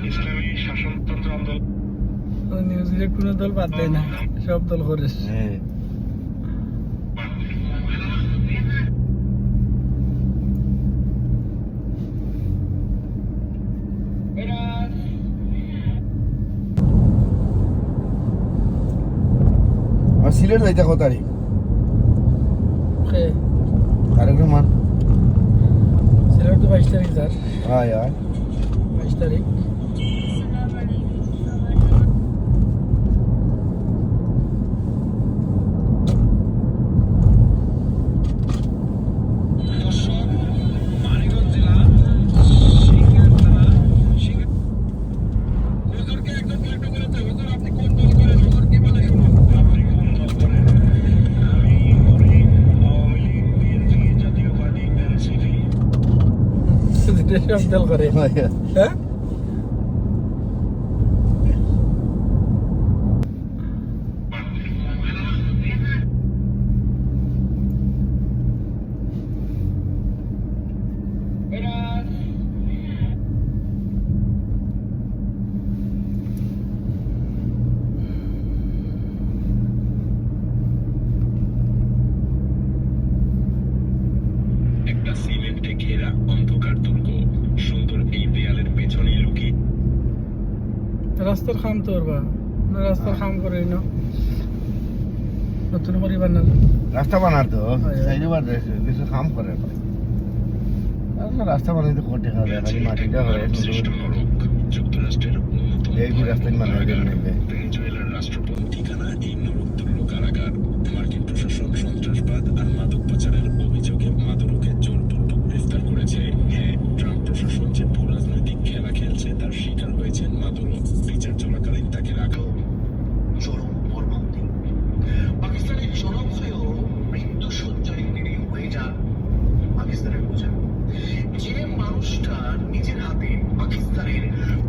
ইসলামী শাসনতন্ত্র আন্দোলন নিউজিল্যান্ড কোনো দল বাদ দেয় না, সব দল করে। আর সিলেট যাইতে কত তারিখ? তারিখ মান সিলেট তো 22 তারিখ স্যার। হ্যাঁ यार 22 তারিখ। সব দল করে। হ্যাঁ একটা সিমেন্টে ঘেরা অন্ধকার দুর্গ, সুন্দর এই দেয়ালের পেছনে লুকিয়ে রাস্তার খাম তোরবা না, রাস্তার খাম করে না, নতুন করে বানাল রাস্তা বানার তো চাইবার কিছু কাম করে রাস্তা বানাইতে কোটি খাবে খালি মাটিটা হয় শ্রেষ্ঠ নরক, যুক্তরাষ্ট্রের অন্যতম এই রাস্তায় বানাই নেবে। ভেনেজুয়েলার রাষ্ট্রপ্রধান ঠিকানা এই নরকতুল্য কারাগার। মার্কিন প্রশাসন সন্ত্রাসবাদ আর মাদক পাচারের অভিযোগে মাদুরোকে জোরপূর্বক গ্রেফতার করেছে। হ্যাঁ, ট্রাম্প প্রশাসন যে ভূ রাজনৈতিক খেলা খেলছে তার শিকার হয়েছেন মাদুরো। বিচার চলাকালীন তাকে রাখা চরম মর্মান্তিক। পাকিস্তানের জনপ্রিয় মৃত্যুসজ্জায় নিরীহ হয়ে যান পাকিস্তানের বোঝা। যে মানুষটা নিজের হাতে পাকিস্তানের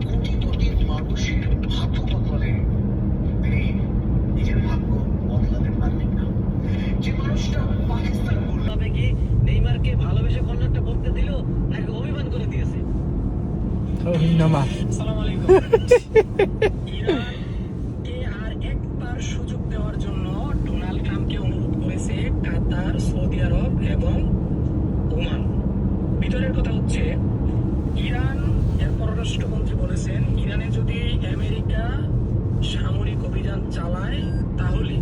কোটি কোটি মানুষের ভাগ্য বদলালেন, তিনি নিজের ভাগ্য বদলাতে পারলেন না। যে মানুষটা পাকিস্তান তবে কি নেইমারকে ভালোবেসে কর্নারটা করতে দিল নাকি অভিমান করে দিয়েছে? আসসালামু আলাইকুম। ইরানকে আর একবার সুযোগ দেওয়ার জন্য ডোনাল্ড ট্রাম্পকে অনুরোধ করেছে কাতার, সৌদি আরব এবং ওমান। ভিতরের কথা হচ্ছে, ইরান এর পররাষ্ট্রমন্ত্রী বলেছেন ইরানে যদি আমেরিকা সামরিক অভিযান চালায় তাহলে